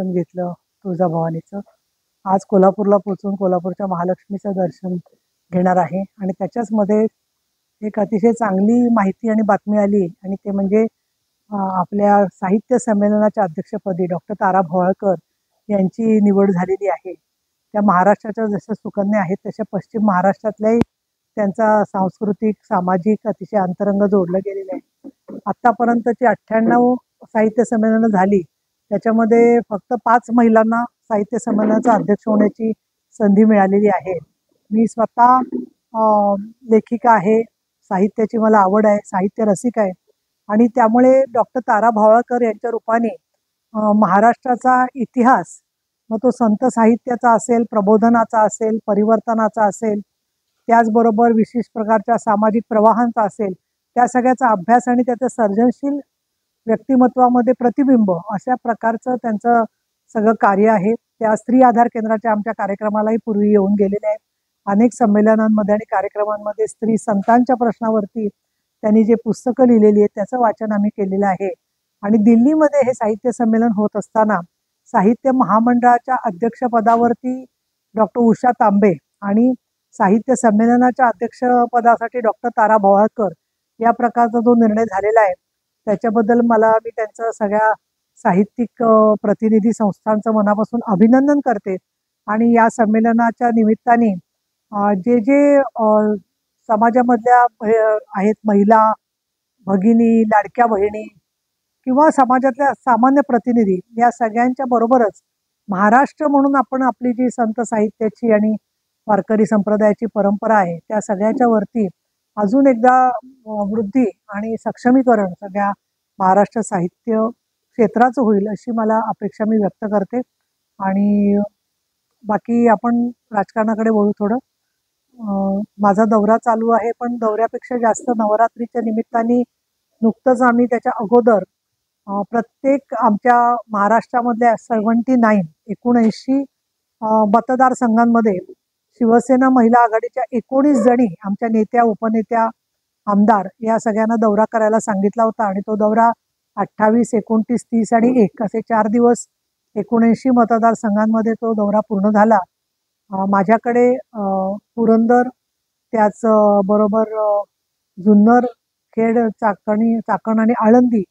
दर्शन घेतलं तुळजाभवानीचं. आज कोल्हापूरला पोहोचून कोल्हापूरच्या महालक्ष्मीचं दर्शन घेणार आहे आणि त्याच्याच मध्ये एक अतिशय चांगली माहिती आणि बातमी आली आणि ते म्हणजे आपल्या साहित्य संमेलनाच्या अध्यक्षपदी डॉक्टर तारा भोवाळकर यांची निवड झालेली आहे. त्या महाराष्ट्राच्या जसं सुकन्या आहेत तशा पश्चिम महाराष्ट्रातल्याही त्यांचा सांस्कृतिक सामाजिक अतिशय अंतरंग जोडलं गेलेलं आहे. आतापर्यंतची 98 साहित्य संमेलनं झाली, त्याच्यामध्ये फक्त 5 महिलांना साहित्य संमेलनाचा अध्यक्ष होण्याची संधी मिळालेली आहे. मी स्वतः लेखिका आहे, साहित्याची मला आवड आहे, साहित्य रसिक आहे आणि त्यामुळे डॉक्टर तारा भोवाळकर यांच्या रूपाने महाराष्ट्राचा इतिहास, मग तो संत साहित्याचा असेल, प्रबोधनाचा असेल, परिवर्तनाचा असेल, त्याचबरोबर विशेष प्रकारच्या सामाजिक प्रवाहांचा असेल, त्या सगळ्याचा अभ्यास आणि त्याचं सर्जनशील व्यक्तिमत्वामध्ये प्रतिबिंब अशा प्रकारचं त्यांचं सगळं कार्य आहे. त्या स्त्री आधार केंद्राच्या आमच्या कार्यक्रमालाही पूर्वी येऊन गेलेले आहेत. अनेक संमेलनांमध्ये आणि कार्यक्रमांमध्ये स्त्री संतांच्या प्रश्नावरती त्यांनी जे पुस्तकं लिहिलेली आहेत त्याचं वाचन आम्ही केलेलं आहे. आणि दिल्लीमध्ये हे साहित्य संमेलन होत असताना साहित्य महामंडळाच्या अध्यक्षपदावरती डॉक्टर उषा तांबे आणि साहित्य संमेलनाच्या अध्यक्षपदासाठी डॉक्टर तारा भोवाळकर या प्रकारचा जो निर्णय झालेला आहे त्याच्याबद्दल मी त्यांचं सगळ्या साहित्यिक प्रतिनिधी संस्थांचं मनापासून अभिनंदन करते. आणि या संमेलनाच्या निमित्ताने जे जे समाजामधल्या आहेत महिला भगिनी, लाडक्या बहिणी किंवा समाजातल्या सामान्य प्रतिनिधी या सगळ्यांच्या बरोबरच महाराष्ट्र म्हणून आपण आपली जी संत साहित्याची आणि वारकरी संप्रदायाची परंपरा आहे त्या सगळ्याच्या वरती अजून एकदा वृद्धी आणि सक्षमीकरण सगळ्या महाराष्ट्र साहित्य क्षेत्राचं होईल अशी मला अपेक्षा मी व्यक्त करते. आणि बाकी आपण राजकारणाकडे वळू थोडं. माझा दौरा चालू आहे, पण दौऱ्यापेक्षा जास्त नवरात्रीच्या निमित्ताने नुकतंच आम्ही त्याच्या अगोदर प्रत्येक आमच्या महाराष्ट्रामधल्या 79 मतदारसंघांमध्ये शिवसेना महिला आघाडीच्या 19 जणी आमच्या नेत्या, उपनेत्या, आमदार या सगळ्यांना दौरा करायला सांगितला होता. आणि तो दौरा 28, 29, 30 आणि 1 असे 4 दिवस 79 मतदारसंघांमध्ये तो दौरा पूर्ण झाला. माझ्याकडे पुरंदर, त्याच बरोबर जुन्नर, खेड, चाकण आणि आळंदी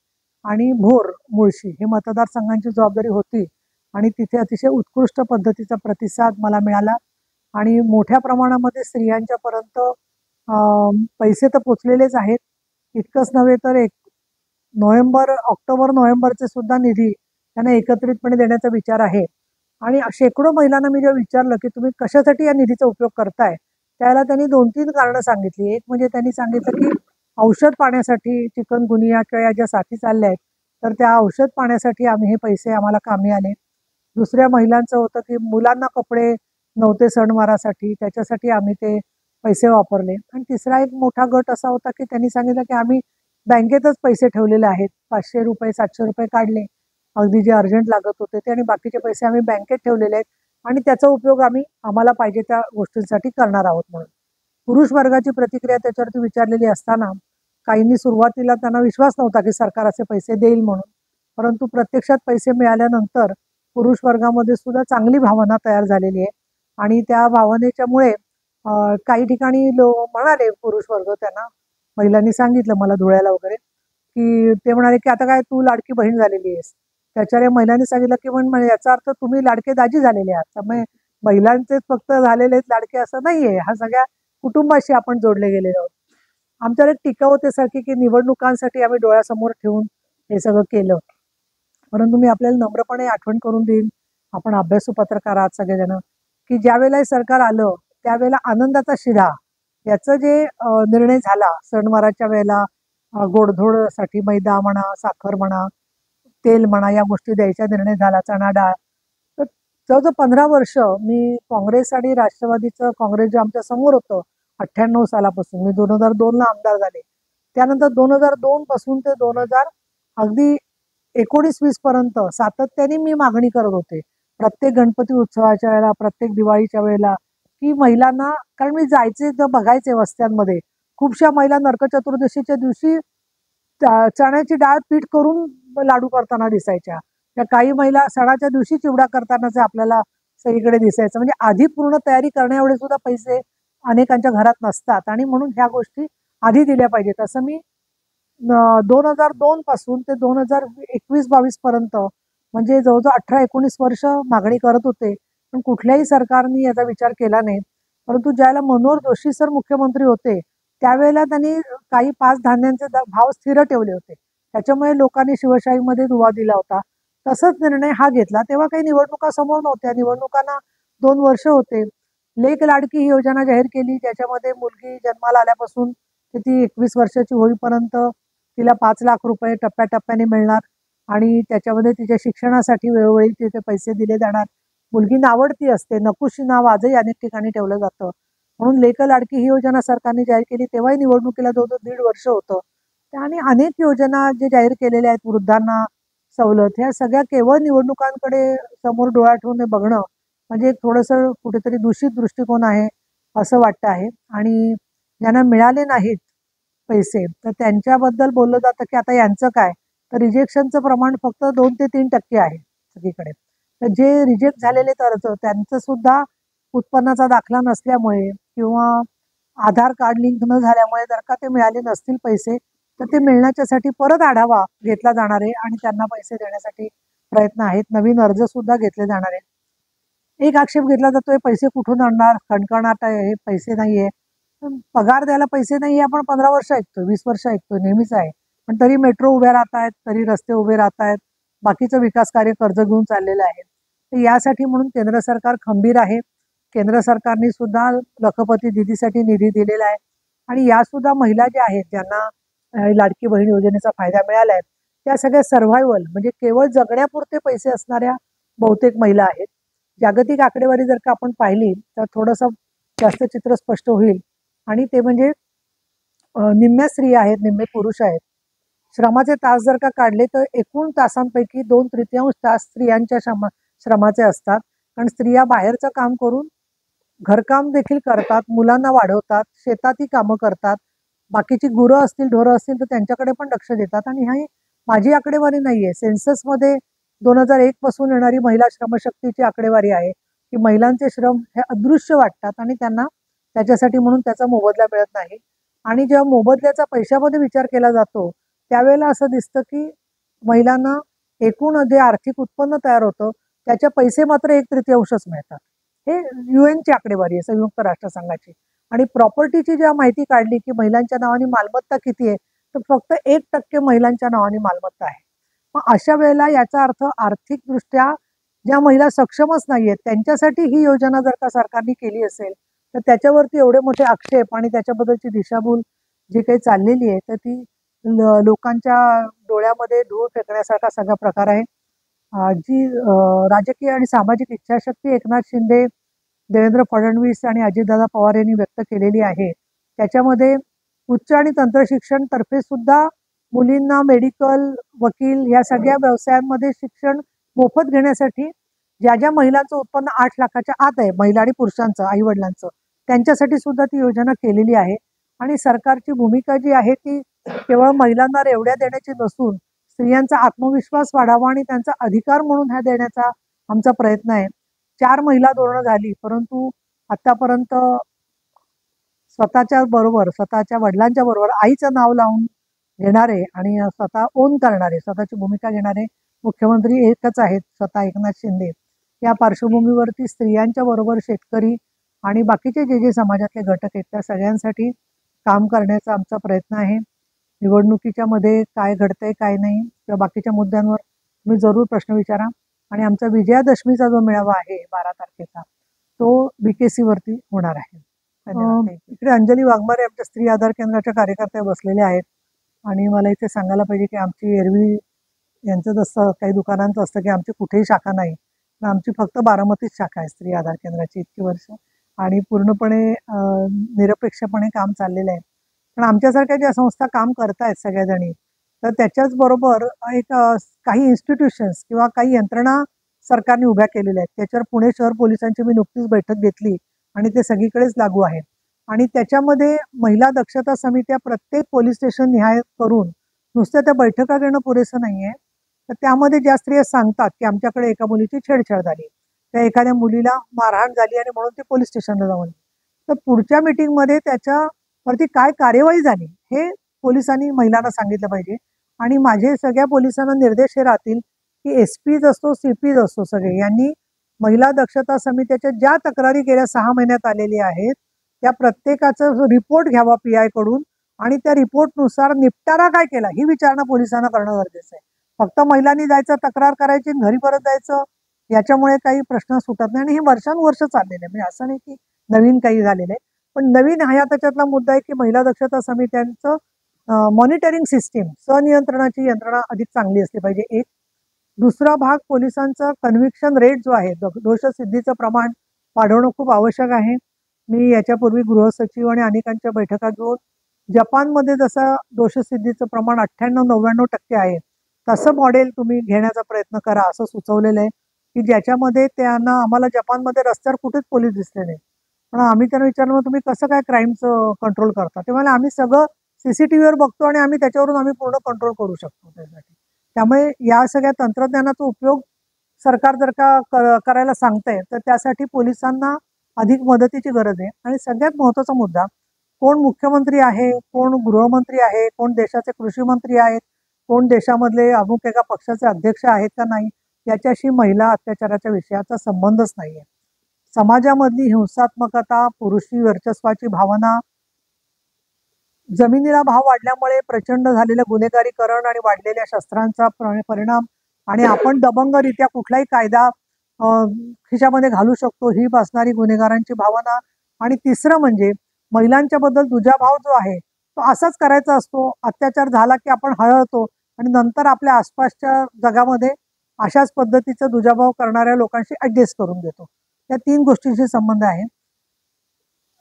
आणि भोर, मुळशी हे मतदारसंघांची जबाबदारी होती. आणि तिथे अतिशय उत्कृष्ट पद्धतीचा प्रतिसाद मला मिळाला आणि मोठ्या प्रमाणामध्ये स्त्रियांच्यापर्यंत पैसे तर पोचलेलेच आहेत. इतकंच नव्हे तर ऑक्टोबर नोव्हेंबरचे सुद्धा निधी त्यांना एकत्रितपणे देण्याचा विचार आहे. आणि शेकडो महिलांना मी जेव्हा विचारलं की तुम्ही कशासाठी या निधीचा उपयोग करताय, त्याला त्यांनी 2-3 कारणं सांगितली. एक म्हणजे त्यांनी सांगितलं की औषध पाण्यासाठी, चिकनगुनिया किंवा या ज्या साथी चालल्या आहेत तर त्या औषध पाण्यासाठी हे पैसे आम्हाला कामी आले. दुसऱ्या महिलांचं होतं की मुलांना कपडे नव्हते सणवारासाठी, त्याच्यासाठी आम्ही ते पैसे वापरले. आणि तिसरा एक मोठा गट असा होता की त्यांनी सांगितलं की आम्ही बँकेतच पैसे ठेवलेले आहेत, 500 रुपये 700 रुपये काढले अगदी जे अर्जंट लागत होते ते, आणि बाकीचे पैसे आम्ही बँकेत ठेवलेले आहेत आणि त्याचा उपयोग आम्हाला पाहिजे त्या गोष्टींसाठी करणार आहोत म्हणून. पुरुष वर्गाची प्रतिक्रिया त्याच्यावरती विचारलेली असताना काहींनी सुरुवातीला त्यांना विश्वास नव्हता की सरकार असे पैसे देईल म्हणून, परंतु प्रत्यक्षात पैसे मिळाल्यानंतर पुरुष वर्गामध्ये सुद्धा चांगली भावना तयार झालेली आहे. आणि त्या भावनेच्यामुळे काही ठिकाणी म्हणाले पुरुष वर्ग, त्यांना महिलांनी सांगितलं मला धुळ्याला वगैरे की ते म्हणाले की आता काय तू लाडकी बहीण झालेली आहेस. त्याच्यावर महिलांनी सांगितलं की म्हणजे याचा अर्थ तुम्ही लाडके दाजी झालेले आहात. त्यामुळे महिलांचे फक्त झालेले आहेत लाडके असं नाहीये, हा सगळ्या कुटुंबाशी आपण जोडले गेलेलो आहोत. आमच्यावर एक टीका होते सारखी की निवडणुकांसाठी आम्ही डोळ्यासमोर ठेवून हे सगळं केलं, परंतु मी आपल्याला नम्रपणे आठवण करून देईन, आपण अभ्यासू पत्रकार आहात सगळेजण, की ज्या वेळेला हे सरकार आलं त्यावेळेला आनंदाचा शिधा याचा जे निर्णय झाला, सणवाराच्या वेळेला गोडधोडसाठी मैदा म्हणा, साखर म्हणा, तेल म्हणा या गोष्टी द्यायचा निर्णय झाला, चणा डाळ. तर जवळजवळ 15 वर्ष मी काँग्रेस आणि राष्ट्रवादीचं, काँग्रेस जे आमच्या समोर होतं 98 सालापासून, मी 2002ला आमदार झाले, त्यानंतर 2002 पासून ते 2000 अगदी 19-20 पर्यंत सातत्याने मी मागणी करत होते प्रत्येक गणपती उत्सवाच्या वेळेला, प्रत्येक दिवाळीच्या वेळेला, की महिलांना, कारण मी जायचे तर बघायचे वस्त्यांमध्ये खूपशा महिला नरक चतुर्दशीच्या दिवशी चण्याची डाळ पीठ करून लाडू करताना दिसायच्या. त्या काही महिला सणाच्या दिवशी चिवडा करतानाच आपल्याला सगळीकडे दिसायचं. म्हणजे आधी पूर्ण तयारी करण्याएवढे सुद्धा पैसे अनेकांच्या घरात नसतात आणि म्हणून ह्या गोष्टी आधी दिल्या पाहिजेत. असं मी 2002 पासून ते 2021-22 पर्यंत म्हणजे जवळजवळ 18-19 वर्ष मागणी करत होते, पण कुठल्याही सरकारने याचा विचार केला नाही. परंतु ज्यावेळेला मनोहर जोशी सर मुख्यमंत्री होते त्यावेळेला त्यांनी काही पाच धान्यांचे भाव स्थिर ठेवले होते. त्याच्यामुळे लोकांनी शिवशाहीमध्ये दुवा दिला होता. तसंच निर्णय हा घेतला. तेव्हा काही निवडणुका समोर नव्हत्या. निवडणुकांना 2 वर्ष होते. लेक लाडकी ही योजना जाहीर केली, ज्याच्यामध्ये मुलगी जन्माला आल्यापासून ते ती 21 वर्षाची होईपर्यंत तिला 5 लाख रुपये टप्प्याटप्प्याने मिळणार आणि त्याच्यामध्ये तिच्या शिक्षणासाठी वेळोवेळी तिथे पैसे दिले जाणार. मुलगी नावडती असते, नकुशी नाव आजही अनेक ठिकाणी ठेवलं जातं. म्हणून लेक लाडकी ही योजना सरकारने जाहीर केली. तेव्हाही निवडणुकीला जवळजवळ 1.5 वर्ष होतं. आणि अनेक योजना जे जाहीर केलेल्या आहेत, वृद्धांना सवलत, ह्या सगळ्या केवळ निवडणुकांकडे समोर डोळा ठेवून बघणं म्हणजे एक थोडंसं कुठेतरी दूषित दृष्टिकोन आहे असं वाटतं आहे. आणि ज्यांना मिळाले नाहीत पैसे तर त्यांच्याबद्दल बोललं जातं की आता यांचं काय, तर रिजेक्शनचं प्रमाण फक्त 2 ते 3% आहे सगळीकडे. तर जे रिजेक्ट झालेले अर्ज त्यांचं सुद्धा उत्पन्नाचा दाखला नसल्यामुळे किंवा आधार कार्ड लिंक न झाल्यामुळे जर का ते मिळाले नसतील पैसे तर ते मिळण्याच्यासाठी परत आढावा घेतला जाणार आहे आणि त्यांना पैसे देण्यासाठी प्रयत्न आहेत. नवीन अर्ज सुद्धा घेतले जाणार आहेत. एक आक्षेप घेतला जातोय पैसे कुठून आणणार, कणकणाट आहे, हे पैसे नाहीये. पगार द्यायला पैसे नाही आपण 15 वर्ष ऐकतोय, 20 वर्ष ऐकतोय, नेहमीच आहे. पण तरी मेट्रो उभ्या राहत आहेत, तरी रस्ते उभे राहत आहेत, बाकीचं विकास कार्य कर्ज घेऊन चाललेलं आहे. तर यासाठी म्हणून केंद्र सरकार खंबीर आहे. केंद्र सरकारने सुद्धा लखपती दीदीसाठी निधी दिलेला आहे आणि या सुद्धा महिला ज्या आहेत ज्यांना लाडकी बहीण योजनेचा फायदा मिळाला आहे त्या सगळ्या सर्व्हायवल म्हणजे केवळ जगण्यापुरते पैसे असणाऱ्या बहुतेक महिला आहेत. जागतिक आकडेवारी जर का आपण पाहिली तर थोडंसं जास्त चित्र स्पष्ट होईल आणि ते म्हणजे निम्म्या स्त्रिया आहेत, निम्मे पुरुष आहेत. श्रमाचे तास जर का काढले तर एकूण तासांपैकी 2/3 तास स्त्रियांच्या श्रमाचे असतात. कारण स्त्रिया बाहेरचं काम करून घरकाम देखील करतात, मुलांना वाढवतात, शेताती कामं करतात, बाकीची गुरं असतील, ढोरं असतील तर त्यांच्याकडे पण लक्ष देतात. आणि ही माझी आकडेवारी नाहीये, सेन्ससमध्ये 2001 पासून येणारी महिला श्रमशक्तीची आकडेवारी आहे की महिलांचे श्रम हे अदृश्य वाटतात आणि त्यांना त्याच्यासाठी म्हणून त्याचा मोबदला मिळत नाही. आणि जेव्हा मोबदल्याचा पैशामध्ये विचार केला जातो त्यावेळेला असं दिसतं की महिलांना एकूण जे आर्थिक उत्पन्न तयार होतं त्याचे पैसे मात्र 1/3 मिळतात. हे UN ची आकडेवारी आहे, संयुक्त राष्ट्रसंघाची. आणि प्रॉपर्टीची जेव्हा माहिती काढली की महिलांच्या नावाने मालमत्ता किती आहे तर फक्त 1% महिलांच्या नावाने मालमत्ता आहे. मग अशा वेळेला याचा अर्थ आर्थिकदृष्ट्या ज्या महिला सक्षमच नाहीयेत त्यांच्यासाठी ही योजना जर का सरकारने केली असेल तर त्याच्यावरती एवढे मोठे आक्षेप आणि त्याच्याबद्दलची दिशाभूल जी काही चाललेली आहे तर ती लोकांच्या डोळ्यामध्ये धूळ फेकण्यासारखा सगळा प्रकार आहे. जी राजकीय आणि सामाजिक इच्छाशक्ती एकनाथ शिंदे, देवेंद्र फडणवीस आणि अजितदादा पवार यांनी व्यक्त केलेली आहे त्याच्यामध्ये उच्च आणि तंत्रशिक्षण तर्फे सुद्धा मुलींना मेडिकल, वकील या सगळ्या व्यवसायांमध्ये शिक्षण मोफत घेण्यासाठी ज्या ज्या महिलांचं उत्पन्न 8 लाखाच्या आत आहे, महिला आणि पुरुषांचं, आई वडिलांचं, त्यांच्यासाठी सुद्धा ती योजना केलेली आहे. आणि सरकारची भूमिका जी आहे ती केवळ महिलांना रेवड्या देण्याची नसून स्त्रियांचा आत्मविश्वास वाढावा आणि त्यांचा अधिकार म्हणून ह्या देण्याचा आमचा प्रयत्न आहे. 4 महिला धोरणं झाली परंतु आतापर्यंत स्वतःच्या बरोबर, स्वतःच्या वडिलांच्या बरोबर आईचं नाव लावून घेणारे आणि स्वतः ओन करणारे, स्वतःची भूमिका घेणारे मुख्यमंत्री एकच आहेत, स्वतः एकनाथ शिंदे. या पार्श्वभूमीवरती स्त्रियांच्या बरोबर शेतकरी आणि बाकीचे जे जे समाजातले घटक आहेत त्या सगळ्यांसाठी काम करण्याचा आमचा प्रयत्न आहे. निवडणुकीच्या मध्ये काय घडतंय काय नाही किंवा बाकीच्या मुद्द्यांवर तुम्ही जरूर प्रश्न विचारा. आणि आमचा विजयादशमीचा जो मेळावा आहे 12 तारखेचा तो BKC वरती होणार आहे. इकडे अंजली वाघमारे आमच्या स्त्री आधार केंद्राच्या कार्यकर्त्या बसलेल्या आहेत आणि मला इथे सांगायला पाहिजे की आमची एरवी यांचं जसं काही दुकानांचं असतं की आमची कुठेही शाखा नाही, तर आमची फक्त बारामतीच शाखा आहे स्त्री आधार केंद्राची इतकी वर्ष आणि पूर्णपणे निरपेक्षपणे काम चाललेलं आहे. पण आमच्यासारख्या ज्या संस्था काम करतायत सगळ्याजणी तर त्याच्याच बरोबर एक काही इन्स्टिट्यूशन्स किंवा काही यंत्रणा सरकारने उभ्या केलेल्या आहेत. त्याच्यावर पुणे शहर पोलिसांची मी नुकतीच बैठक घेतली आणि ते सगळीकडेच लागू आहे. आणि त्याच्यामध्ये महिला दक्षता समित्या प्रत्येक पोलीस स्टेशन निहाय करून नुसत्या त्या बैठका घेणं पुरेसं नाहीये तर त्यामध्ये ज्या स्त्रिया सांगतात की आमच्याकडे एका मुलीची छेडछाड झाली, त्या एखाद्या मुलीला मारहाण झाली आणि म्हणून ती पोलीस स्टेशनला जाऊन, तर पुढच्या मीटिंगमध्ये त्याच्यावरती काय कार्यवाही झाली हे पोलिसांनी महिलांना सांगितलं पाहिजे. आणि माझे सगळ्या पोलिसांना निर्देश हे राहतील की एसपीज असतो, सीपीज असतो, सगळे यांनी महिला दक्षता समितीच्या ज्या तक्रारी गेल्या 6 महिन्यात आलेल्या आहेत त्या प्रत्येकाचा रिपोर्ट घ्यावा पीआय कडून आणि त्या रिपोर्टनुसार निपटारा काय केला ही विचारणा पोलिसांना करणं गरजेचं आहे. फक्त महिलांनी जायचं, तक्रार करायची, घरी परत जायचं, याच्यामुळे काही प्रश्न सुटत नाही. आणि हे वर्षानुवर्ष चाललेलं आहे, म्हणजे असं नाही की नवीन काही झालेलं आहे. पण नवीन हा त्याच्यातला मुद्दा आहे की महिला दक्षता समित्यांचं मॉनिटरिंग सिस्टीम, संनियंत्रणाची यंत्रणा अधिक चांगली असली पाहिजे. एक दुसरा भाग, पोलिसांचा कन्व्हिक्शन रेट जो आहे, दोषसिद्धीचं प्रमाण वाढवणं खूप आवश्यक आहे. मी याच्यापूर्वी गृहसचिव आणि अनेकांच्या बैठका घेऊन जपानमध्ये जसं दोषसिद्धीचं प्रमाण 98-99% आहे, तसं मॉडेल तुम्ही घेण्याचा प्रयत्न करा असं सुचवलेलं आहे की ज्याच्यामध्ये त्यांना, आम्हाला जपानमध्ये रस्त्यावर कुठेच पोलीस दिसले नाही, पण आम्ही त्यांना विचारलं मग तुम्ही कसं काय क्राईमचं कंट्रोल करता, ते म्हणाले आम्ही सगळं CCTVवर बघतो आणि त्याच्यावरून आम्ही पूर्ण कंट्रोल करू शकतो त्यासाठी. त्यामुळे या सगळ्या तंत्रज्ञानाचा उपयोग सरकार जर का करायला सांगतंय तर त्यासाठी पोलिसांना अधिक मदतीची गरज आहे. आणि सगळ्यात महत्त्वाचा मुद्दा, कोण मुख्यमंत्री आहे, कोण गृहमंत्री आहे, कोण देशाचे कृषी मंत्री आहेत, कोण देशामधले अमुक एका पक्षाचे अध्यक्ष आहेत का नाही, याच्याशी महिला अत्याचाराच्या विषयाचा संबंधच नाही आहे. समाजामधली हिंसात्मकता, पुरुषी वर्चस्वाची भावना, जमिनीला भाव वाढल्यामुळे प्रचंड झालेलं गुन्हेगारीकरण आणि वाढलेल्या शस्त्रांचा परिणाम, आणि आपण दबंगरित्या कुठलाही कायदा खिशामध्ये घालू शकतो ही बसणारी गुन्हेगारांची भावना, आणि तिसरं म्हणजे महिलांच्या बद्दल दुजाभाव जो आहे तो असाच करायचा असतो. अत्याचार झाला की आपण हळहळतो आणि नंतर आपल्या आसपासच्या जगामध्ये अशाच पद्धतीचा दुजाभाव करणाऱ्या लोकांशी ऍडजस्ट करून घेतो. या 3 गोष्टींशी संबंध आहे.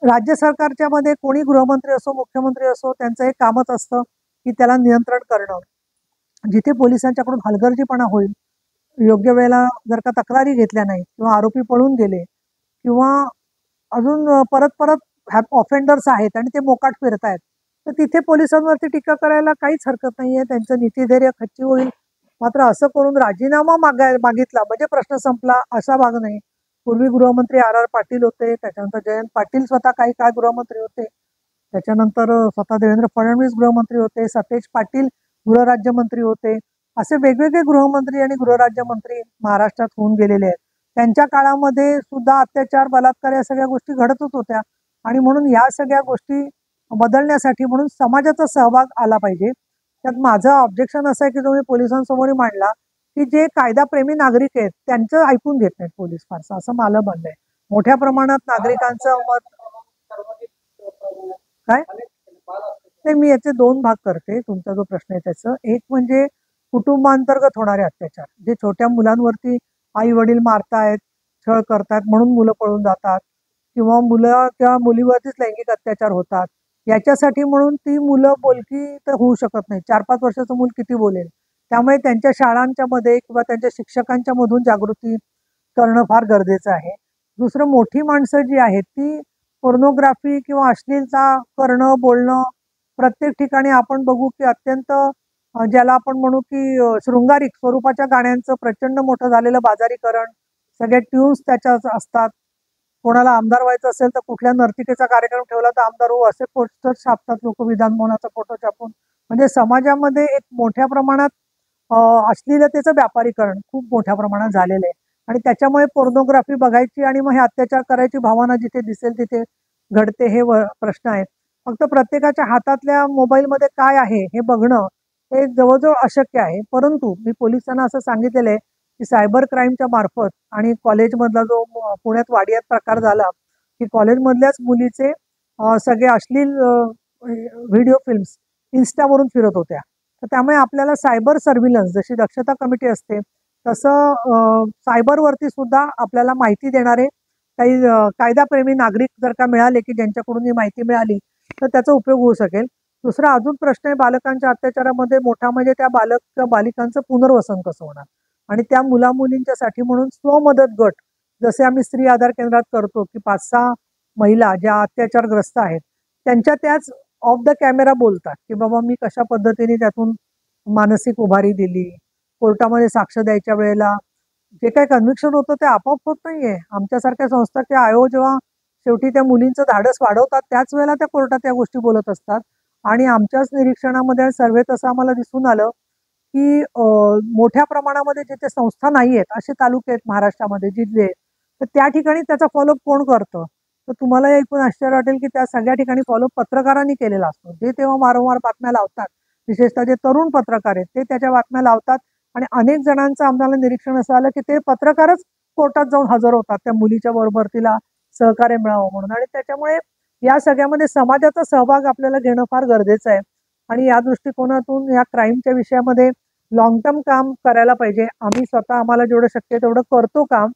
राज्य सरकारच्या मध्ये कोणी गृहमंत्री असो, मुख्यमंत्री असो, त्यांचं एक कामच असतं की त्याला नियंत्रण करणं. जिथे पोलिसांच्याकडून हलगर्जीपणा होईल, योग्य वेळेला जर का तक्रारी घेतल्या नाही किंवा आरोपी पळून गेले किंवा अजून परत परत ऑफेंडर्स आहेत आणि ते मोकाट फिरतायत, तर तिथे पोलिसांवरती टीका करायला काहीच हरकत नाहीये, त्यांचं नीतिधैर्य खच्ची होईल. मात्र असं करून राजीनामा मागितला म्हणजे प्रश्न संपला असा भाग नाही. पूर्वी गृहमंत्री RR पाटील होते, त्याच्यानंतर जयंत पाटील स्वतः काही काळ गृहमंत्री होते, त्याच्यानंतर स्वतः देवेंद्र फडणवीस गृहमंत्री होते, सतेज पाटील गृहराज्यमंत्री होते. असे वेगवेगळे गृहमंत्री आणि गृहराज्यमंत्री महाराष्ट्रात होऊन गेलेले आहेत. त्यांच्या काळामध्ये सुद्धा अत्याचार, बलात्कार या सगळ्या गोष्टी घडतच होत्या. आणि म्हणून या सगळ्या गोष्टी बदलण्यासाठी म्हणून समाजाचा सहभाग आला पाहिजे. त्यात माझं ऑब्जेक्शन असं आहे की जो मी पोलिसांसमोर मांडला की जे कायदाप्रेमी नागरिक आहेत त्यांचं ऐकून घेत नाहीत पोलीस फारसं, असं मला म्हणणं आहे. मोठ्या प्रमाणात नागरिकांचं मत काय नाही, मी याचे 2 भाग करते. तुमचा जो प्रश्न आहे त्याचं एक म्हणजे कुटुंबांतर्गत होणारे अत्याचार, जे छोट्या मुलांवरती आई वडील मारतायत, छळ करतायत म्हणून मुलं पळून जातात, किंवा मुलं किंवा मुलीवरतीच लैंगिक अत्याचार होतात, याच्यासाठी म्हणून ती मुलं बोलकी तर होऊ शकत नाही. 4-5 वर्षाचं मूल किती बोलेल. त्यामुळे त्यांच्या शाळांच्या मध्ये किंवा त्यांच्या शिक्षकांच्या मधून जागृती करणं फार गरजेचं आहे. दुसरं, मोठी माणसं जी आहेत ती पोर्नोग्राफी किंवा अश्लीलता करणं, बोलणं प्रत्येक ठिकाणी आपण बघू की अत्यंत ज्याला आपण म्हणू की शृंगारिक स्वरूपाच्या गाण्यांचं प्रचंड मोठं झालेलं बाजारीकरण, सगळे ट्यून्स त्याच्यात असतात. कोणाला आमदार व्हायचं असेल तर कुठल्या नर्तिकेचा कार्यक्रम ठेवला तर आमदार हो असे पोस्टर छापतात लोक, विधान भवनाचा फोटो छापून. म्हणजे समाजामध्ये एक मोठ्या प्रमाणात अश्लीलतेचं व्यापारीकरण खूप मोठ्या प्रमाणात झालेलं आहे. आणि त्याच्यामुळे पोर्नोग्राफी बघायची आणि मग हे अत्याचार करायची भावना जिथे दिसेल तिथे घडते, हे प्रश्न आहेत. फक्त प्रत्येकाच्या हातातल्या मोबाईलमध्ये काय आहे हे बघणं हे जवळजवळ अशक्य आहे. परंतु मी पोलिसांना असं सांगितलेलं आहे की सायबर क्राईमच्या मार्फत आणि कॉलेजमधला जो पुण्यात वाडियात प्रकार झाला की कॉलेजमधल्याच मुलीचे सगळे अश्लील व्हिडिओ फिल्म्स इन्स्टावरून फिरत होत्या. तर त्यामुळे आपल्याला सायबर सर्व्हिलन्स, जशी दक्षता कमिटी असते तसं सायबरवरती सुद्धा आपल्याला माहिती देणारे काही कायदाप्रेमी नागरिक जर का मिळाले की ज्यांच्याकडून ही माहिती मिळाली तर त्याचा उपयोग होऊ शकेल. दुसरा अजून प्रश्न आहे बालकांच्या अत्याचारामध्ये मोठा, म्हणजे त्या बालक किंवा बालिकांचं पुनर्वसन कसं होणार. आणि त्या मुलामुलींच्यासाठी म्हणून स्वमदत गट, जसे आम्ही स्त्री आधार केंद्रात करतो की 5-6 महिला ज्या अत्याचारग्रस्त आहेत त्यांच्या त्याच ऑफ द कॅमेरा बोलतात की बाबा मी कशा पद्धतीने त्यातून मानसिक उभारी दिली, कोर्टामध्ये साक्ष द्यायच्या वेळेला जे काही कन्व्हिक्शन होतं ते आपोआप होत नाहीये. आमच्यासारख्या संस्था किंवा आयोग जेव्हा शेवटी त्या मुलींचं धाडस वाढवतात त्याच वेळेला त्या कोर्टात त्या गोष्टी बोलत असतात. आणि आमच्याच निरीक्षणामध्ये सर्व्हेत असं आम्हाला दिसून आलं की मोठ्या प्रमाणामध्ये जिथे संस्था नाही आहेत असे तालुके आहेत महाराष्ट्रामध्ये जिल्हे, तर त्या ठिकाणी त्याचा फॉलोअप कोण करतं? तर तुम्हाला हे ऐकून आश्चर्य वाटेल की त्या सगळ्या ठिकाणी फॉलोअप पत्रकारांनी केलेला असतो. जे तेव्हा वारंवार बातम्या लावतात, विशेषतः जे तरुण पत्रकार आहेत ते त्याच्या बातम्या लावतात. आणि अनेक जणांचं आम्हाला निरीक्षण असं आलं की ते पत्रकारच कोर्टात जाऊन हजर होतात त्या मुलीच्या बरोबर तिला सहकार्य मिळावं म्हणून. आणि त्याच्यामुळे या सगळ्यामध्ये समाजाचा सहभाग आपल्याला घेणं फार गरजेचं आहे. आणि या दृष्टिकोनातून या क्राईमच्या विषयामध्ये लॉंग टर्म काम करायला पाहिजे. आम्ही स्वतः आम्हाला जेवढं शक्य तेवढं करतो काम.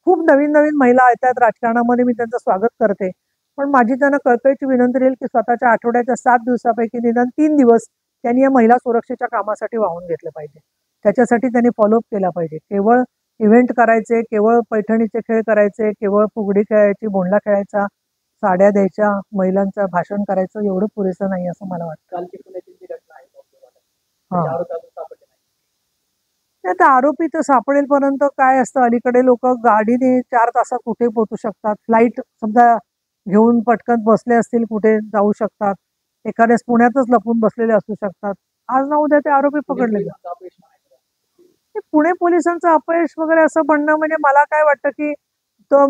खूप नवीन नवीन महिला येतात राजकारणामध्ये, मी त्यांचं स्वागत करते. पण माझी त्यांना कळकळीची विनंती राहील की स्वतःच्या आठवड्याच्या 7 दिवसापैकी निदान 3 दिवस त्यांनी या महिला सुरक्षेच्या कामासाठी वाहून घेतलं पाहिजे. त्याच्यासाठी त्यांनी फॉलोअप केला पाहिजे. केवळ इव्हेंट करायचे, केवळ पैठणीचे खेळ करायचे, केवळ फुगडी खेळायची, बोंडला खेळायचा, साड्या द्यायच्या, महिलांचं भाषण करायचं एवढं पुरेसं नाही असं मला वाटतं. आता आरोपी तर सापडेलपर्यंत काय असतं, अलीकडे लोक गाडीने 4 तासात कुठे पोहोचू शकतात. फ्लाईट समजा घेऊन पटकन बसले असतील कुठे जाऊ शकतात. एखाद्यास पुण्यातच लपून बसलेले असू शकतात. आज ना उद्या ते आरोपी पकडले जातात. पुणे पोलिसांचं अपयश वगैरे असं म्हणणं म्हणजे मला काय वाटतं की तो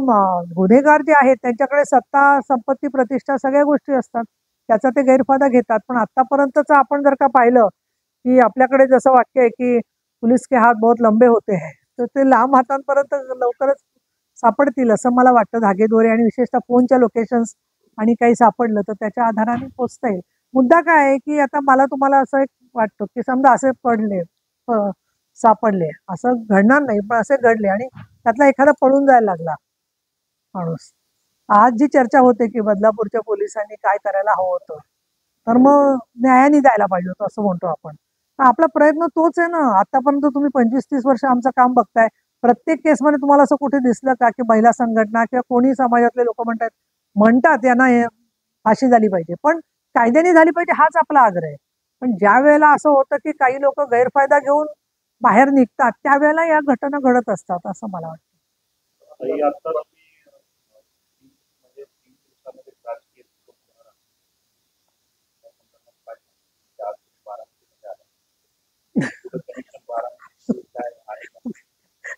गुन्हेगार जे आहेत त्यांच्याकडे सत्ता, संपत्ती, प्रतिष्ठा सगळ्या गोष्टी असतात. त्याचा ते गैरफायदा घेतात. पण आतापर्यंतच आपण जर का पाहिलं की आपल्याकडे जसं वाक्य आहे की पुलिस के हात बहुत लंबे होते हैं, तर ते लांब हातांपर्यंत लवकरच सापडतील असं मला वाटतं धागेदोरे. आणि विशेषतः फोनच्या लोकेशन्स आणि काही सापडलं तर त्याच्या आधाराने पोचता येईल. मुद्दा काय आहे की आता मला तुम्हाला असं एक वाटतं की समजा असे पडले सापडले, असं घडणार नाही पण असे घडले आणि त्यातला एखादा पळून जायला लागला माणूस. आज जी चर्चा होते की बदलापूरच्या पोलिसांनी काय करायला हवं होतं, तर मग न्यायाने द्यायला पाहिजे होतं असं म्हणतो आपण. आपला प्रयत्न तोच आहे ना. आतापर्यंत तुम्ही 25-30 वर्ष आमचं काम बघताय. प्रत्येक केसमध्ये तुम्हाला असं कुठे दिसलं का की महिला संघटना किंवा कोणी समाजातले लोक म्हणतात यांना फाशी झाली पाहिजे, पण कायद्याने झाली पाहिजे हाच आपला आग्रह आहे. पण ज्या वेळेला असं होतं की काही लोक गैरफायदा घेऊन बाहेर निघतात त्यावेळेला या घटना घडत असतात असं मला वाटतं.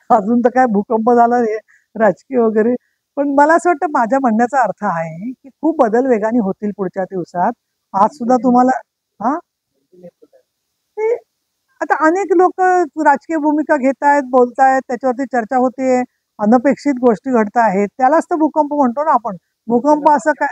अजून तर काय भूकंप झाला नाही राजकीय वगैरे. पण मला असं वाटतं माझ्या म्हणण्याचा अर्थ आहे की खूप बदल वेगाने होतील पुढच्या दिवसात. आज सुद्धा तुम्हाला हा आता अनेक लोक राजकीय भूमिका घेत आहेत, बोलतायत, त्याच्यावरती चर्चा होते, अनपेक्षित गोष्टी घडत आहेत, त्यालाच तर भूकंप म्हणतो ना आपण. भूकंप असं काय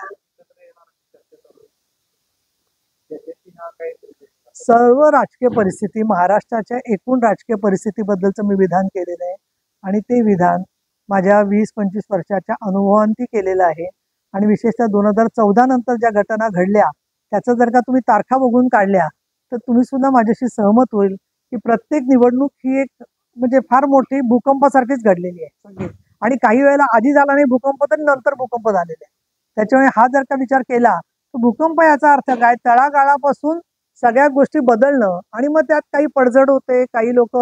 सर्व राजकीय परिस्थिती, महाराष्ट्राच्या एकूण राजकीय परिस्थितीबद्दलचं मी विधान केलेलं आहे. आणि ते विधान माझ्या 20-25 वर्षाच्या अनुभवांती केलेलं आहे. आणि विशेषतः 2014 नंतर ज्या घटना घडल्या त्याचं जर का तुम्ही तारखा बघून काढल्या तर तुम्ही सुद्धा माझ्याशी सहमत होईल की प्रत्येक निवडणूक ही एक म्हणजे फार मोठी भूकंपासारखीच घडलेली आहे. आणि काही वेळेला आधी झाला नाही भूकंप तर नंतर भूकंप झालेले आहे. त्याच्यामुळे हा जर का विचार केला तर भूकंप याचा अर्थ काय, तळागाळापासून सगळ्या गोष्टी बदलणं. आणि मग त्यात काही पडझड होते, काही लोक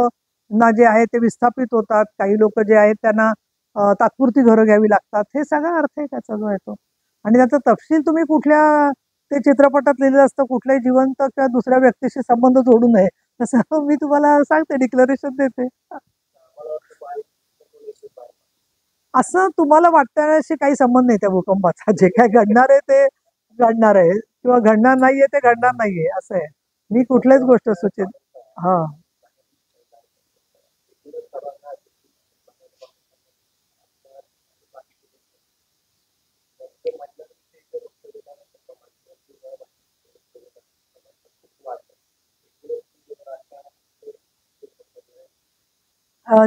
ना जे आहे ते विस्थापित होतात, काही लोक जे आहेत त्यांना तात्पुरती घरं घ्यावी लागतात. हे सगळा अर्थ आहे त्याचा जो आहे तो. आणि त्याचा तपशील तुम्ही कुठल्या ते चित्रपटात लिहिलं असतं, कुठल्याही जिवंत किंवा दुसऱ्या व्यक्तीशी संबंध जोडू नये तसं मी तुम्हाला सांगते, डिक्लेरेशन देते. असं तुम्हाला वाटण्याशी काही संबंध नाही त्या भूकंपाचा. जे काय घडणार आहे ते घडणार आहे किंवा घडणार नाहीये ते घडणार नाहीये असं आहे. मी कुठल्याच गोष्ट सूचित हा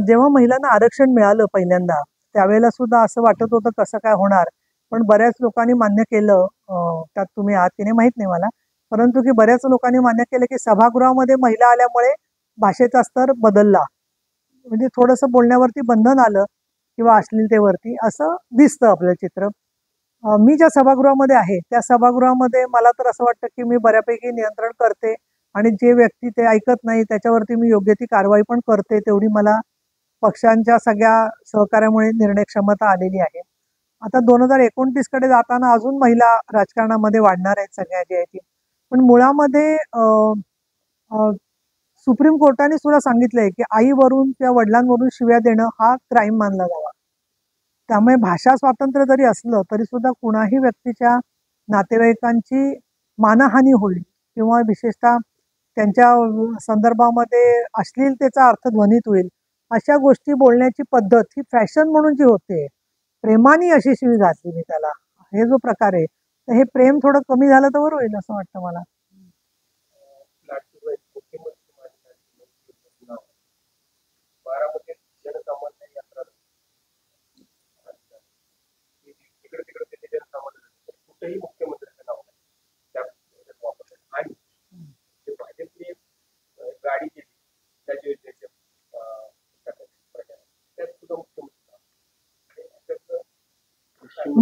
जेव्हा महिलांना आरक्षण मिळालं पहिल्यांदा त्यावेळेला सुद्धा असं वाटत होतं कसं काय होणार. पण बऱ्याच लोकांनी मान्य केलं, त्यात तुम्ही आहात की नाही माहित नाही मला, परंतु की बऱ्याच लोकांनी मान्य केलं की सभागृहामध्ये महिला आल्यामुळे भाषेचा स्तर बदलला. म्हणजे थोडंसं बोलण्यावरती बंधन आलं किंवा अश्लीलतेवरती असं दिसतं आपलं चित्र. मी ज्या सभागृहामध्ये आहे त्या सभागृहामध्ये मला तर असं वाटतं की मी बऱ्यापैकी नियंत्रण करते. आणि जे व्यक्ती ते ऐकत नाही त्याच्यावरती मी योग्य ती कारवाई पण करते. तेवढी मला पक्षांच्या सगळ्या सहकार्यामुळे निर्णय क्षमता आलेली आहे. आता 2029 कडे जाताना अजून महिला राजकारणामध्ये वाढणार आहेत सगळ्या जे आहेत ती. पण मुळामध्ये सुप्रीम कोर्टाने सुद्धा सांगितलंय की आईवरून किंवा वडिलांवरून शिव्या देणं हा क्राईम मानला जावा. त्यामुळे भाषा स्वातंत्र्य जरी असलं तरी सुद्धा कुणाही व्यक्तीच्या नातेवाईकांची मानहानी होईल किंवा विशेषतः त्यांच्या संदर्भामध्ये अश्लीलतेचा अर्थ ध्वनित होईल अशा गोष्टी बोलण्याची पद्धत ही फॅशन म्हणून जी होते, प्रेमाने अशी शिवी घातली मी त्याला, हे जो प्रकार आहे तर हे प्रेम थोडं कमी झालं तर बरं होईल असं वाटतं मला.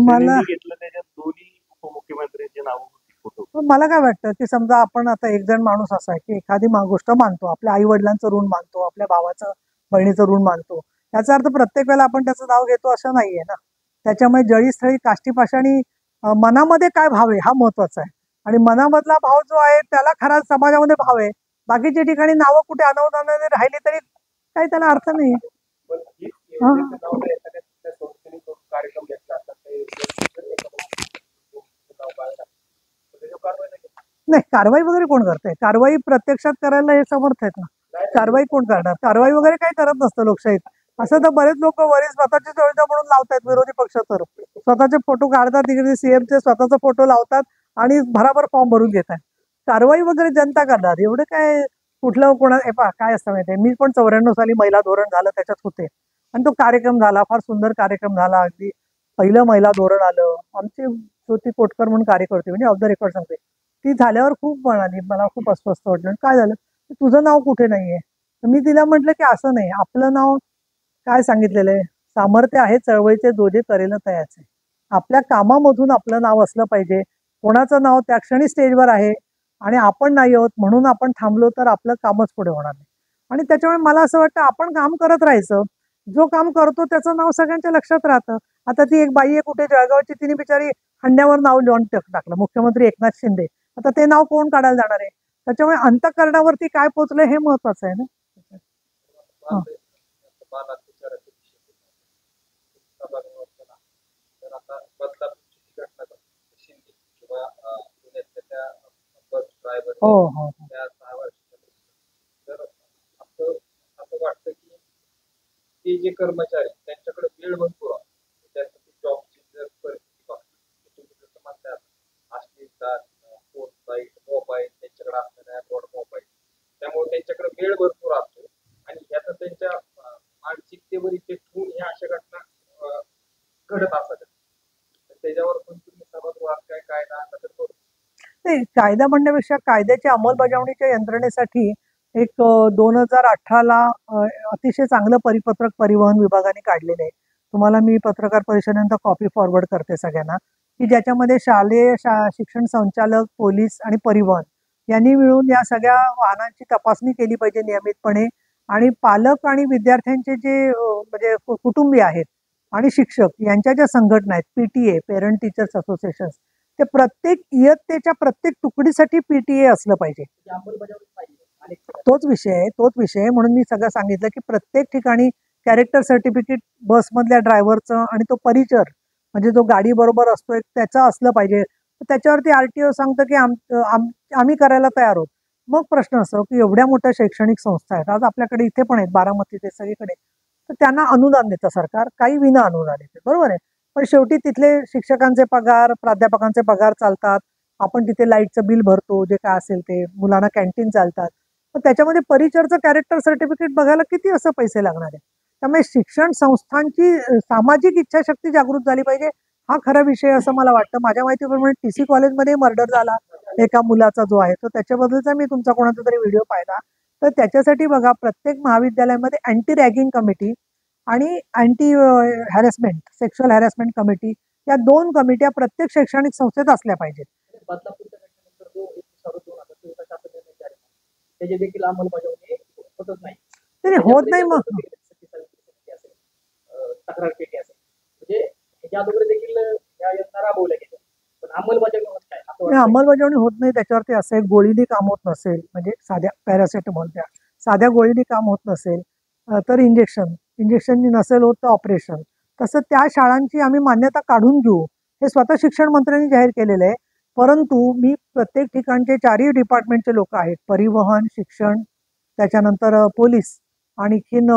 मला उपमुख्यमंत्र्यांचे नाव फोटो. मला काय वाटतं की समजा आपण आता एक जण माणूस असा आहे की एखादी गोष्ट मानतो, आपल्या आई वडिलांचं ऋण मानतो, आपल्या भावाचं बहिणीचं ऋण मानतो, याचा अर्थ प्रत्येक वेळेला आपण त्याचं नाव घेतो असं नाहीये ना. त्याच्यामुळे जळीस्थळी काष्टीपाषाणी मनामध्ये काय भाव आहे हा महत्वाचा आहे. आणि मनामधला भाव जो आहे त्याला खरा समाजामध्ये भाव आहे. बाकीच्या ठिकाणी नावं कुठे अनावधानाने राहिली तरी काही त्याला अर्थ नाही. नाही, कारवाई वगैरे कोण करते? कारवाई प्रत्यक्षात करायला हे समर्थ आहेत ना. कारवाई कोण करणार? कारवाई वगैरे काही करत नसतं लोकशाहीत. असं तर बरेच लोक वरील स्वतःची सुविधा म्हणून लावतात विरोधी पक्ष, तर स्वतःचे फोटो काढतात, तिकडे सीएमचे स्वतःचा फोटो लावतात आणि भराभर फॉर्म भरून घेतात. कारवाई वगैरे जनता करणार. एवढं काय कुठलं कोणा काय असतं माहितीये, मी पण 94 साली महिला धोरण झालं त्याच्यात होते आणि तो कार्यक्रम झाला, फार सुंदर कार्यक्रम झाला. अगदी पहिलं महिला धोरण आलं. आमची ज्योती कोटकर म्हणून कार्यकर्ते, म्हणजे ऑफ द रेकॉर्ड सांगते, ती झाल्यावर खूप म्हणाली, मला खूप अस्वस्थ वाटलं. काय झालं? तुझं नाव कुठे नाहीये. तर मी तिला म्हटलं की असं नाही, आपलं नाव काय सांगितलेलं आहे, सामर्थ्य आहे चळवळीचे जो जे करेल तयाचे. आपल्या कामामधून आपलं नाव असलं पाहिजे. कोणाचं नाव त्या क्षणी स्टेजवर आहे आणि आपण नाही आहोत म्हणून आपण थांबलो तर आपलं कामच पुढे होणार नाही. आणि त्याच्यामुळे मला असं वाटतं आपण काम करत राहायचं. जो काम करतो त्याचं नाव सगळ्यांच्या लक्षात राहतं. आता ती एक बाई आहे कुठे जळगावची, तिने बिचारी हंड्यावर नाव लिहून टाकलं, मुख्यमंत्री एकनाथ शिंदे. आता ते नाव कोण काढायला जाणार आहे? त्याच्यामुळे अंतःकरणावरती काय पोचलं हे महत्वाचं आहे ना. हो हो. ते जे कर्मचारी त्यांच्याकडे वेळ भरपूर त्यासाठी जॉबची जर परिस्थिती पाहतो, तुम्ही जसं म्हणतात अश्लीलता, फोन साईट, मोबाईल त्यांच्याकडे असणाऱ्या मोबाईल, त्यामुळे त्यांच्याकडे वेळ भरपूर असतो आणि याचा त्यांच्या मानसिकतेवर इफेक्ट होऊन ह्या अशा घटना घडत असतात. त्याच्यावर पण तुम्ही समाजवाद काय कायदा आता तर नाही, कायदा म्हणण्यापेक्षा कायद्याच्या अंमलबजावणीच्या यंत्रणेसाठी एक 2018ला अतिशय चांगलं परिपत्रक परिवहन विभागाने काढलेलं आहे. तुम्हाला मी पत्रकार परिषदेनंतर कॉपी फॉरवर्ड करते सगळ्यांना, की ज्याच्यामध्ये शालेय शिक्षण संचालक, पोलीस आणि परिवहन यांनी मिळून या सगळ्या वाहनांची तपासणी केली पाहिजे नियमितपणे. आणि पालक आणि विद्यार्थ्यांचे जे म्हणजे कुटुंबीय आहेत आणि शिक्षक यांच्या ज्या संघटना आहेत, पीटीए, पेरेंट टीचर्स असोसिएशन, ते प्रत्येक इयत्तेच्या प्रत्येक तुकडीसाठी पीटीए असलं पाहिजे. तोच विषय आहे. म्हणून मी सगळं सांगितलं की प्रत्येक ठिकाणी कॅरेक्टर सर्टिफिकेट बसमधल्या ड्रायव्हरचं आणि तो परिचर म्हणजे जो गाडी बरोबर असतोय त्याचं असलं पाहिजे. त्याच्यावरती आरटीओ सांगतं की आम्ही करायला तयार आहोत. मग प्रश्न असतो की एवढ्या मोठ्या शैक्षणिक संस्था आहेत, आज आपल्याकडे इथे पण आहेत, बारामतीत ते सगळीकडे, तर त्यांना अनुदान देतं सरकार, काही विना अनुदान येते, बरोबर आहे. पण शेवटी तिथले शिक्षकांचे पगार, प्राध्यापकांचे पगार चालतात. आपण तिथे लाईटचं बिल भरतो, जे काय असेल ते, मुलांना कॅन्टीन चालतात. तर त्याच्यामध्ये परिचरचं कॅरेक्टर सर्टिफिकेट बघायला किती असं पैसे लागणार आहे. त्यामुळे शिक्षण संस्थांची सामाजिक इच्छाशक्ती जागृत झाली पाहिजे, हा खरा विषय असं मला वाटतं. माझ्या माहितीप्रमाणे टीसी कॉलेजमध्ये मर्डर झाला एका मुलाचा जो आहे, तो त्याच्याबद्दलचा मी तुमचा कोणाचा तरी व्हिडिओ पाहिला. तर त्याच्यासाठी बघा प्रत्येक महाविद्यालयामध्ये अँटी रॅगिंग कमिटी आणि anti harassment, sexual harassment committee, या 2 कमिट्या प्रत्येक शैक्षणिक संस्थेत असल्या पाहिजेत. त्याची देखील अंमलबजावणी होतच नाही. तरी होत नाही मग तक्रार पेटी असेल म्हणजे ह्याच्या अगोदर देखील या योजना राबवल्या गेल्या पण अंमलबजावणी होत नाही. अंमलबजावणी होत नाही त्याच्यावरती असं एक गोळीने काम होत नसेल म्हणजे साध्या पॅरासिटामॉल त्या साध्या गोळीने काम होत नसेल तर इंजेक्शननी नसेल होत तर ऑपरेशन. तसं त्या शाळांची आम्ही मान्यता काढून घेऊ हे स्वतः शिक्षण मंत्र्यांनी जाहीर केलेलं आहे. परंतु मी प्रत्येक ठिकाणचे 4ही डिपार्टमेंटचे लोक आहेत, परिवहन, शिक्षण, त्याच्यानंतर पोलीस, आणखीन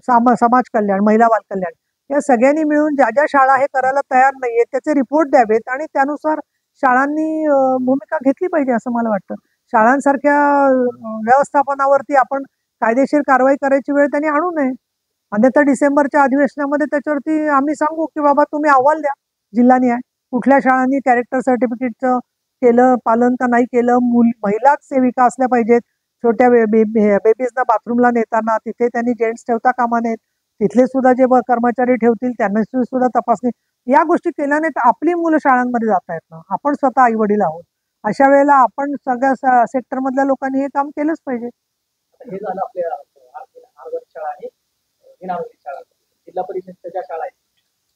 समाज कल्याण, महिला बाल कल्याण, या सगळ्यांनी मिळून ज्या ज्या शाळा हे करायला तयार नाहीये त्याचे रिपोर्ट द्यावेत आणि त्यानुसार शाळांनी भूमिका घेतली पाहिजे असं मला वाटतं. शाळांसारख्या व्यवस्थापनावरती आपण कायदेशीर कारवाई करायची वेळ त्यांनी आणू नये. अन्यथा डिसेंबरच्या अधिवेशनामध्ये त्याच्यावरती आम्ही सांगू की बाबा तुम्ही अहवाल द्या जिल्हा न्याय कुठल्या शाळांनी कॅरेक्टर सर्टिफिकेटचं केलं पालन का नाही केलं. महिलाच सेविका असल्या पाहिजेत. छोट्या बेबीजना बाथरूमला नेताना तिथे त्यांनी जेंट्स ठेवता कामा नयेत. तिथले सुद्धा जे कर्मचारी ठेवतील त्यांना सुद्धा तपासणी या गोष्टी केल्याने आपली मुलं शाळांमध्ये जात आहेत ना. आपण स्वतः आई वडील आहोत. अशा वेळेला आपण सगळ्या सेक्टर मधल्या लोकांनी हे काम केलंच पाहिजे. हे झालं आपल्या शाळा आणि शाळा जिल्हा परिषदच्या ज्या शाळा आहेत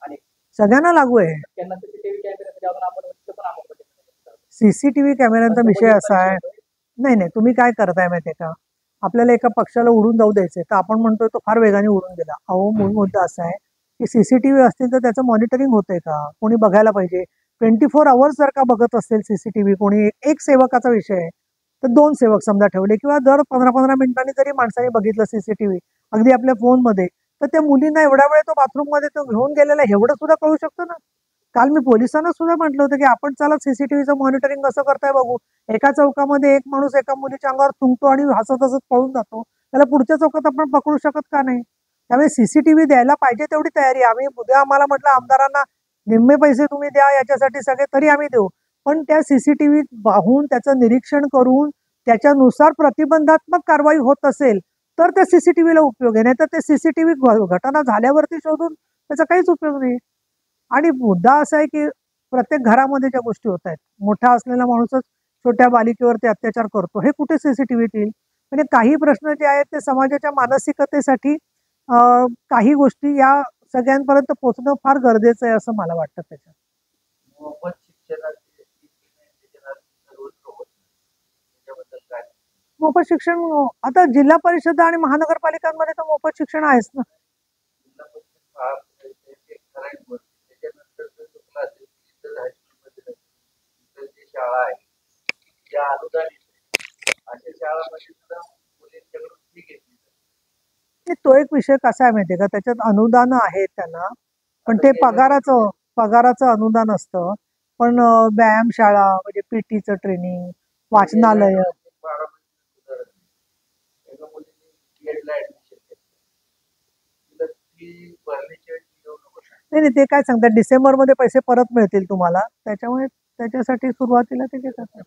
आणि सगळ्यांना लागू आहे. त्यांना सीसीटीव्ही कॅमेऱ्यामध्ये अजून आपण सीसीटीव्ही कॅमेऱ्यांचा विषय असा आहे. नाही तुम्ही काय करताय माहितीये का, आपल्याला एका पक्षाला उडून जाऊ द्यायचंय तर आपण म्हणतोय तो फार वेगाने उडून गेला. अहो मूळ मुद्दा असा आहे की सीसीटीव्ही असतील तर त्याचं मॉनिटरिंग होतंय का, कोणी बघायला पाहिजे. 24 आवर्स जर का बघत असेल सीसीटीव्ही कोणी, एक सेवकाचा विषय आहे तर 2 सेवक समजा ठेवले किंवा दर 15-15 मिनिटांनी जरी माणसाने बघितलं सीसीटीव्ही अगदी आपल्या फोनमध्ये तर त्या मुलींना एवढ्या वेळ तो बाथरूम मध्ये तो घेऊन गेलेला एवढं सुद्धा कळू शकतं ना. काल मी पोलिसांना सुद्धा म्हटलं होतं की आपण चला सीसीटीव्हीचं मॉनिटरिंग कसं करताय बघू. एका चौकामध्ये एक माणूस एका मुलीच्या अंगावर थुंकतो आणि हसत हसत पळून जातो, त्याला पुढच्या चौकात आपण पकडू शकत का नाही. त्यामुळे सीसीटीव्ही द्यायला पाहिजे तेवढी तयारी. आम्ही उद्या आम्हाला म्हटलं आमदारांना निम्मे पैसे तुम्ही द्या याच्यासाठी सगळे तरी आम्ही देऊ, पण त्या सीसीटीव्ही पाहून त्याचं निरीक्षण करून त्याच्यानुसार प्रतिबंधात्मक कारवाई होत असेल तर त्या सीसीटीव्हीला उपयोग आहे. नाही तर ते सीसीटीव्ही घटना झाल्यावरती शोधून त्याचा काहीच उपयोग नाही. आणि मुद्दा असा आहे की प्रत्येक घरामध्ये ज्या गोष्टी होत आहेत, मोठा असलेला माणूसच छोट्या बालिकेवरती अत्याचार करतो, हे कुठे सीसीटीव्हीत येईल. म्हणजे काही प्रश्न जे आहेत ते समाजाच्या मानसिकतेसाठी काही गोष्टी या सगळ्यांपर्यंत पोहोचणं फार गरजेचं आहे असं मला वाटतं. त्याच्यात मोफत शिक्षण आता जिल्हा परिषद आणि महानगरपालिकांमध्ये तर मोफत शिक्षण आहेच ना. शाळा आहे त्या अनुदानित अशा शाळांमध्ये सुद्धा मुलींच्याकडून फी घेतली. तो एक विषय कसा आहे माहितीये का, त्याच्यात अनुदान आहेत त्यांना पण ते पगाराचं अनुदान असतं. पण व्यायामशाळा म्हणजे पीटीचं ट्रेनिंग, वाचनालय, नाही ते काय सांगतात डिसेंबर मध्ये पैसे परत मिळतील तुम्हाला, त्याच्यामुळे त्याच्यासाठी सुरुवातीला ते घेतात.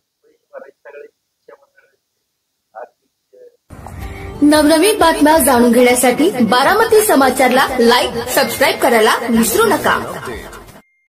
नवनवीन बातम्या जाणून घेण्यासाठी बारामती समाचारला लाईक, सबस्क्राईब करायला विसरू नका.